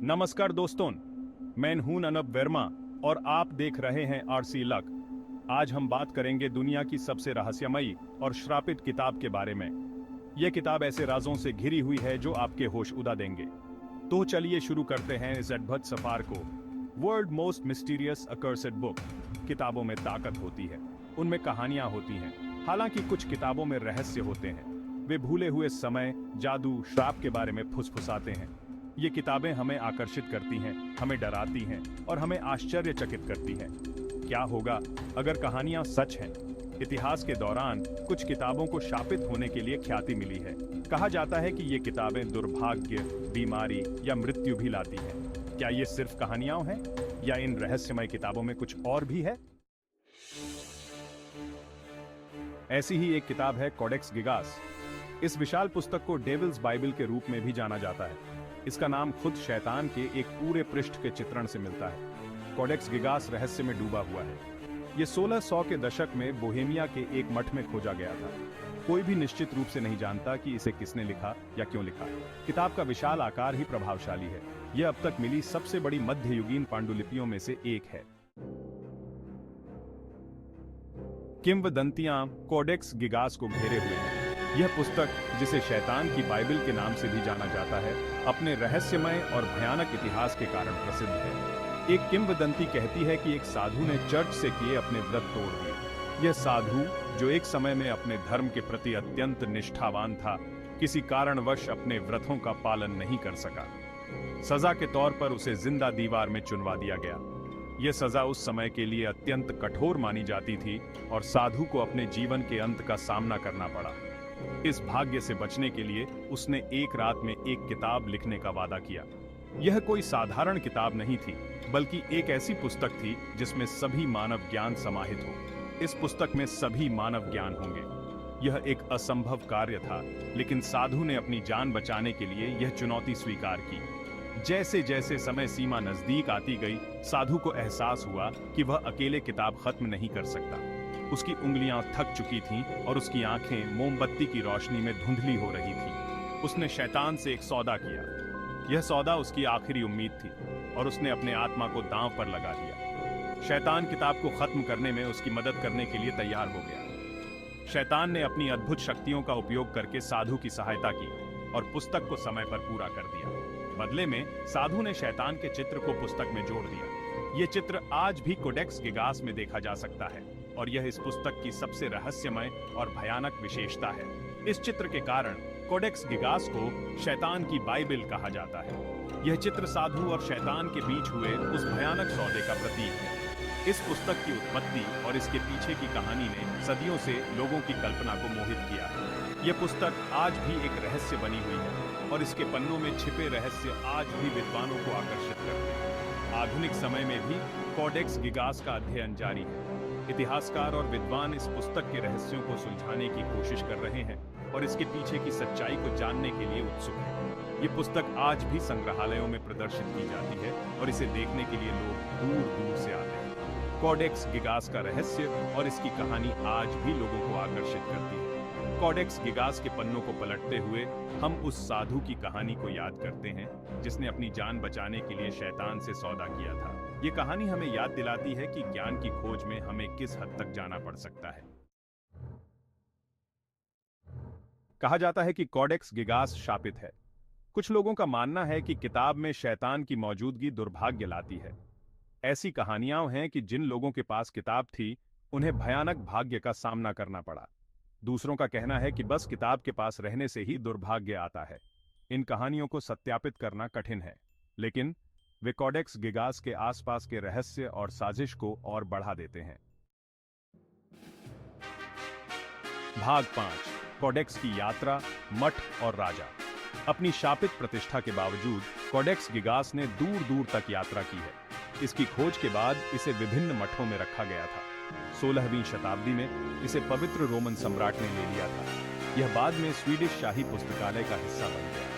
नमस्कार दोस्तों, मैं हूं अनब वर्मा और आप देख रहे हैं आरसी लक। आज हम बात करेंगे दुनिया की सबसे रहस्यमयी और श्रापित किताब के बारे में। यह किताब ऐसे राजों से घिरी हुई है जो आपके होश उड़ा देंगे। तो चलिए शुरू करते हैं इस अद्भुत सफर को। World most mysterious accursed book. किताबों में ताकत होती है, उनमें कहानियां होती हैं। हालांकि कुछ किताबों में रहस्य होते हैं। वे भूले हुए समय, जादू, श्राप के बारे में फुसफुसाते हैं। ये किताबें हमें आकर्षित करती हैं, हमें डराती हैं और हमें आश्चर्यचकित करती हैं। क्या होगा अगर कहानियां सच हैं? इतिहास के दौरान कुछ किताबों को शापित होने के लिए ख्याति मिली है। कहा जाता है कि ये किताबें दुर्भाग्य, बीमारी या मृत्यु भी लाती हैं। क्या ये सिर्फ कहानियां हैं या इन रहस्यमय किताबों में कुछ और भी है? ऐसी ही एक किताब है कोडेक्स गिगास। इस विशाल पुस्तक को डेविल्स बाइबल के रूप में भी जाना जाता है। इसका नाम खुद शैतान के एक पूरे पृष्ठ के चित्रण से मिलता है। कोडेक्स गिगास रहस्य में डूबा हुआ है। ये 1600 के दशक में बोहेमिया के एक मठ में खोजा गया था। कोई भी निश्चित रूप से नहीं जानता कि इसे किसने लिखा या क्यों लिखा। किताब का विशाल आकार ही प्रभावशाली है। यह अब तक मिली सबसे बड़ी मध्ययुगीन पांडुलिपियों में से एक है। किंवदंतियां कोडेक्स गिगास को घेरे हुए हैं। यह पुस्तक, जिसे शैतान की बाइबल के नाम से भी जाना जाता है, अपने रहस्यमय और भयानक इतिहास के कारण प्रसिद्ध है। एक किंवदंती कहती है कि एक साधु ने चर्च से किए अपने व्रत तोड़ दिए। यह साधु, जो एक समय में अपने धर्म के प्रति अत्यंत निष्ठावान था, किसी कारणवश अपने व्रतों का पालन नहीं कर सका। सजा के तौर पर उसे जिंदा दीवार में चुनवा दिया गया। यह सजा उस समय के लिए अत्यंत कठोर मानी जाती थी और साधु को अपने जीवन के अंत का सामना करना पड़ा। इस भाग्य से बचने के लिए उसने एक रात में एक किताब लिखने का वादा किया। यह कोई साधारण किताब नहीं थी, बल्कि एक ऐसी पुस्तक थी जिसमें सभी मानव ज्ञान समाहित हो। इस पुस्तक में सभी मानव ज्ञान होंगे। यह एक असंभव कार्य था, लेकिन साधु ने अपनी जान बचाने के लिए यह चुनौती स्वीकार की। जैसे जैसे समय सीमा नजदीक आती गई, साधु को एहसास हुआ कि वह अकेले किताब खत्म नहीं कर सकता। उसकी उंगलियां थक चुकी थीं और उसकी आंखें मोमबत्ती की रोशनी में धुंधली हो रही थीं। उसने शैतान से एक सौदा किया। यह सौदा उसकी आखिरी उम्मीद थी और उसने अपने आत्मा को दांव पर लगा दिया। शैतान किताब को खत्म करने में उसकी मदद करने के लिए तैयार हो गया। शैतान ने अपनी अद्भुत शक्तियों का उपयोग करके साधु की सहायता की और पुस्तक को समय पर पूरा कर दिया। बदले में साधु ने शैतान के चित्र को पुस्तक में जोड़ दिया। ये चित्र आज भी कोडेक्स गिगास में देखा जा सकता है और यह इस पुस्तक की सबसे रहस्यमय और भयानक विशेषता है। इस चित्र के कारण कोडेक्स गिगास को शैतान की बाइबल कहा जाता है। यह चित्र साधु और शैतान के बीच हुए उस भयानक सौदे का प्रतीक है। इस पुस्तक की उत्पत्ति और इसके पीछे की कहानी ने सदियों से लोगों की कल्पना को मोहित किया है। यह पुस्तक आज भी एक रहस्य बनी हुई है और इसके पन्नों में छिपे रहस्य आज भी विद्वानों को आकर्षित करते हैं। आधुनिक समय में भी कोडेक्स गिगास का अध्ययन जारी है। इतिहासकार और विद्वान इस पुस्तक के रहस्यों को सुलझाने की कोशिश कर रहे हैं और इसके पीछे की सच्चाई को जानने के लिए उत्सुक हैं। ये पुस्तक आज भी संग्रहालयों में प्रदर्शित की जाती है और इसे देखने के लिए लोग दूर दूर से आते हैं। कोडेक्स गिगास का रहस्य और इसकी कहानी आज भी लोगों को आकर्षित करती है। कोडेक्स गिगास के पन्नों को पलटते हुए हम उस साधु की कहानी को याद करते हैं जिसने अपनी जान बचाने के लिए शैतान से सौदा किया था। ये कहानी हमें याद दिलाती है कि ज्ञान की खोज में हमें किस हद तक जाना पड़ सकता है। कहा जाता है कि कोडेक्स गिगास शापित है। कुछ लोगों का मानना है कि किताब में शैतान की मौजूदगी दुर्भाग्य लाती है। ऐसी कहानियां हैं कि जिन लोगों के पास किताब थी, उन्हें भयानक भाग्य का सामना करना पड़ा। दूसरों का कहना है कि बस किताब के पास रहने से ही दुर्भाग्य आता है। इन कहानियों को सत्यापित करना कठिन है, लेकिन वे कोडेक्स गिगास के आसपास के रहस्य और साजिश को और बढ़ा देते हैं। भाग 5। कोडेक्स की यात्रा, मठ और राजा। अपनी शापित प्रतिष्ठा के बावजूद कोडेक्स गिगास ने दूर दूर तक यात्रा की है। इसकी खोज के बाद इसे विभिन्न मठों में रखा गया था। 16वीं शताब्दी में इसे पवित्र रोमन सम्राट ने ले लिया था। यह बाद में स्वीडिश शाही पुस्तकालय का हिस्सा बन गया।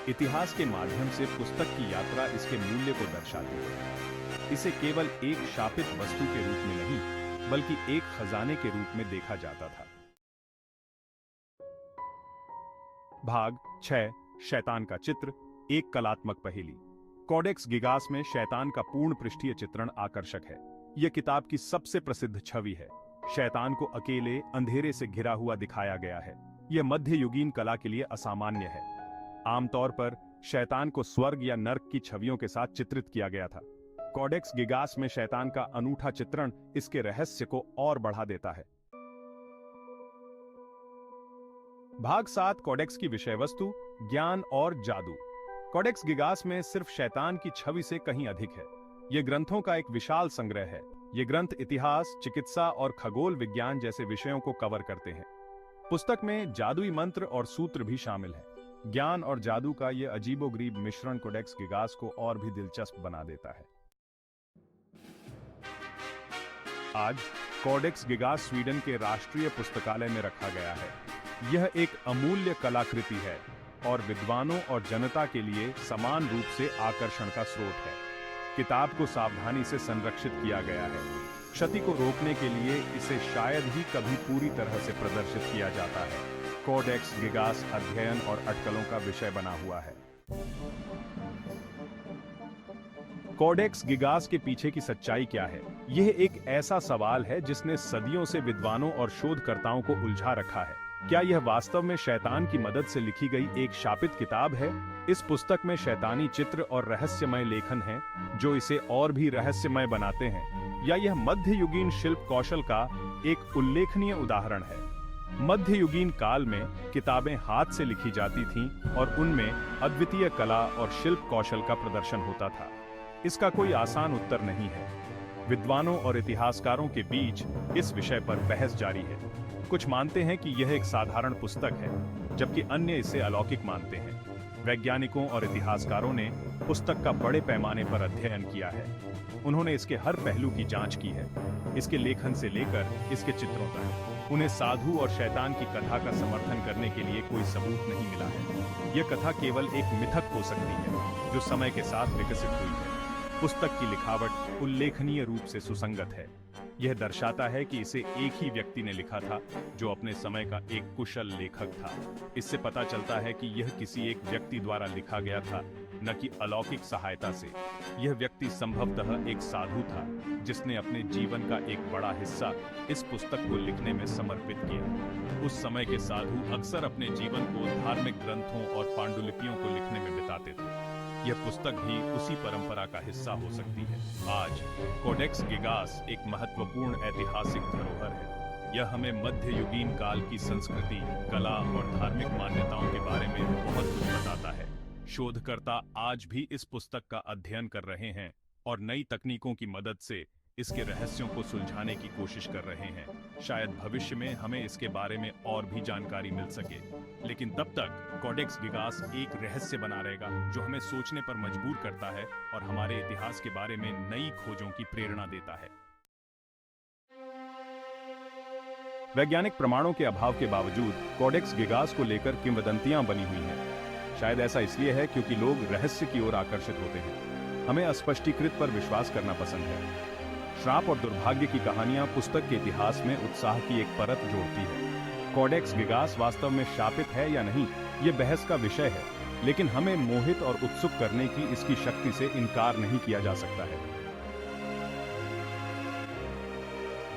इतिहास के माध्यम से पुस्तक की यात्रा इसके मूल्य को दर्शाती है। इसे केवल एक शापित वस्तु के रूप में नहीं, बल्कि एक खजाने के रूप में देखा जाता था। भाग 6। शैतान का चित्र, एक कलात्मक पहेली। कॉडेक्स गिगास में शैतान का पूर्ण पृष्ठीय चित्रण आकर्षक है। यह किताब की सबसे प्रसिद्ध छवि है। शैतान को अकेले अंधेरे से घिरा हुआ दिखाया गया है। यह मध्ययुगीन कला के लिए असामान्य है। आमतौर पर शैतान को स्वर्ग या नर्क की छवियों के साथ चित्रित किया गया था। कॉडेक्स गिगास में शैतान का अनूठा चित्रण इसके रहस्य को और बढ़ा देता है। भाग 7 कॉडेक्स की विषय वस्तु, ज्ञान और जादू। कॉडेक्स गिगास में सिर्फ शैतान की छवि से कहीं अधिक है। ये ग्रंथों का एक विशाल संग्रह है। ये ग्रंथ इतिहास, चिकित्सा और खगोल विज्ञान जैसे विषयों को कवर करते हैं। पुस्तक में जादुई मंत्र और सूत्र भी शामिल हैं। ज्ञान और जादू का यह अजीबोगरीब मिश्रण कॉडेक्स गिगास को और भी दिलचस्प बना देता है। आज कॉडेक्स गिगास स्वीडन के राष्ट्रीय पुस्तकालय में रखा गया है। यह एक अमूल्य कलाकृति है और विद्वानों और जनता के लिए समान रूप से आकर्षण का स्रोत है। किताब को सावधानी से संरक्षित किया गया है। क्षति को रोकने के लिए इसे शायद ही कभी पूरी तरह से प्रदर्शित किया जाता है। कॉडेक्स गिगास अध्ययन और अटकलों का विषय बना हुआ है। कॉडेक्स गिगास के पीछे की सच्चाई क्या है? यह एक ऐसा सवाल है जिसने सदियों से विद्वानों और शोधकर्ताओं को उलझा रखा है। क्या यह वास्तव में शैतान की मदद से लिखी गई एक शापित किताब है? इस पुस्तक में शैतानी चित्र और रहस्यमय लेखन हैं, जो इसे और भी रहस्यमय बनाते हैं। या यह मध्ययुगीन शिल्प कौशल का एक उल्लेखनीय उदाहरण है? मध्ययुगीन काल में किताबें हाथ से लिखी जाती थीं और उनमें अद्वितीय कला और शिल्प कौशल का प्रदर्शन होता था। इसका कोई आसान उत्तर नहीं है। विद्वानों और इतिहासकारों के बीच इस विषय पर बहस जारी है। कुछ मानते हैं कि यह एक साधारण पुस्तक है, जबकि अन्य इसे अलौकिक मानते हैं। वैज्ञानिकों और इतिहासकारों ने पुस्तक का बड़े पैमाने पर अध्ययन किया है। उन्होंने इसके हर पहलू की जांच की है, इसके लेखन से लेकर इसके चित्रों तक। उन्हें साधु और शैतान की कथा का समर्थन करने के लिए कोई सबूत नहीं मिला है। यह कथा केवल एक मिथक हो सकती है, जो समय के साथ विकसित हुई है। पुस्तक की लिखावट उल्लेखनीय रूप से सुसंगत है। यह दर्शाता है कि इसे एक ही व्यक्ति ने लिखा था, जो अपने समय का एक कुशल लेखक था। इससे पता चलता है कि यह किसी एक व्यक्ति द्वारा लिखा गया था, न कि अलौकिक सहायता से। यह व्यक्ति संभवतः एक साधु था, जिसने अपने जीवन का एक बड़ा हिस्सा इस पुस्तक को लिखने में समर्पित किया। उस समय के साधु अक्सर अपने जीवन को धार्मिक ग्रंथों और पांडुलिपियों को लिखने में बिताते थे। यह पुस्तक भी उसी परंपरा का हिस्सा हो सकती है। आज कॉडेक्स गिगास एक महत्वपूर्ण ऐतिहासिक धरोहर है। यह हमें मध्ययुगीन काल की संस्कृति, कला और धार्मिक मान्यताओं के बारे में बहुत कुछ बताता है। शोधकर्ता आज भी इस पुस्तक का अध्ययन कर रहे हैं और नई तकनीकों की मदद से इसके रहस्यों को सुलझाने की कोशिश कर रहे हैं। शायद भविष्य में हमें इसके बारे में और भी जानकारी मिल सके, लेकिन तब तक कॉडेक्स गिगास एक रहस्य बना रहेगा, जो हमें सोचने पर मजबूर करता है और हमारे इतिहास के बारे में नई खोजों की प्रेरणा देता है। वैज्ञानिक प्रमाणों के अभाव के बावजूद कॉडेक्स गिगास को लेकर किंवदंतियां बनी हुई हैं। शायद ऐसा इसलिए है क्योंकि लोग रहस्य की ओर आकर्षित होते हैं। हमें अस्पष्टीकृत पर विश्वास करना पसंद है। श्राप और दुर्भाग्य की कहानियां पुस्तक के इतिहास में उत्साह की एक परत जोड़ती है। कॉडेक्स गिगास वास्तव में शापित है या नहीं, ये बहस का विषय है, लेकिन हमें मोहित और उत्सुक करने की इसकी शक्ति से इनकार नहीं किया जा सकता है।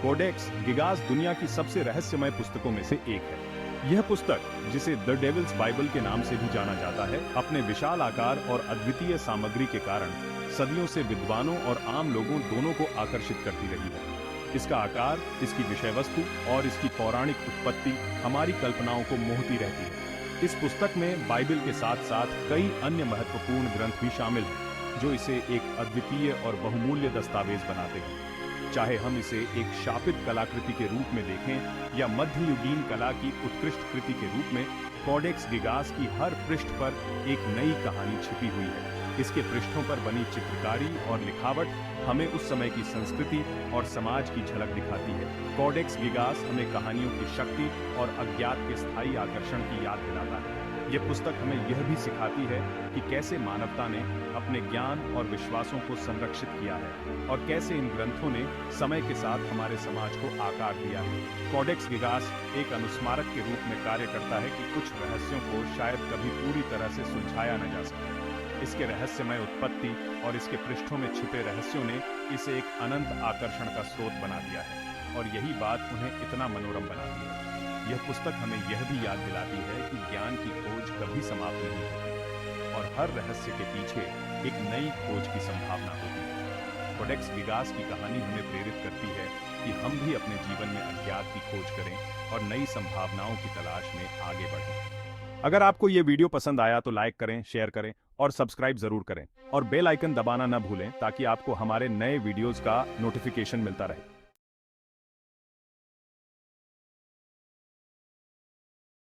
कॉडेक्स गिगास दुनिया की सबसे रहस्यमय पुस्तकों में से एक है। यह पुस्तक, जिसे द डेविल्स बाइबल के नाम से भी जाना जाता है, अपने विशाल आकार और अद्वितीय सामग्री के कारण सदियों से विद्वानों और आम लोगों दोनों को आकर्षित करती रही है। इसका आकार, इसकी विषय वस्तु और इसकी पौराणिक उत्पत्ति हमारी कल्पनाओं को मोहती रहती है। इस पुस्तक में बाइबल के साथ साथ कई अन्य महत्वपूर्ण ग्रंथ भी शामिल हैं, जो इसे एक अद्वितीय और बहुमूल्य दस्तावेज बनाते हैं। चाहे हम इसे एक शापित कलाकृति के रूप में देखें या मध्ययुगीन कला की उत्कृष्ट कृति के रूप में, कॉडेक्स गिगास की हर पृष्ठ पर एक नई कहानी छिपी हुई है। इसके पृष्ठों पर बनी चित्रकारी और लिखावट हमें उस समय की संस्कृति और समाज की झलक दिखाती है। कॉडेक्स गिगास हमें कहानियों की शक्ति और अज्ञात के स्थायी आकर्षण की याद दिलाता है। यह पुस्तक हमें यह भी सिखाती है कि कैसे मानवता ने अपने ज्ञान और विश्वासों को संरक्षित किया है और कैसे इन ग्रंथों ने समय के साथ हमारे समाज को आकार दिया है। कॉडेक्स गिगास एक अनुस्मारक के रूप में कार्य करता है कि कुछ रहस्यों को शायद कभी पूरी तरह से सुलझाया न जा सके, इसके रहस्यमय उत्पत्ति और इसके पृष्ठों में छिपे रहस्यों ने इसे एक अनंत आकर्षण का स्रोत बना दिया है और यही बात उन्हें इतना मनोरम बनाती है। यह पुस्तक हमें यह भी याद दिलाती है कि ज्ञान की खोज कभी समाप्त नहीं होती और हर रहस्य के पीछे एक नई खोज की संभावना होती है। कोडेक्स गिगास की कहानी हमें प्रेरित करती है कि हम भी अपने जीवन में अज्ञात की खोज करें और नई संभावनाओं की तलाश में आगे बढ़ें। अगर आपको ये वीडियो पसंद आया तो लाइक करें, शेयर करें और सब्सक्राइब जरूर करें और बेल आइकन दबाना न भूलें ताकि आपको हमारे नए वीडियोस का नोटिफिकेशन मिलता रहे।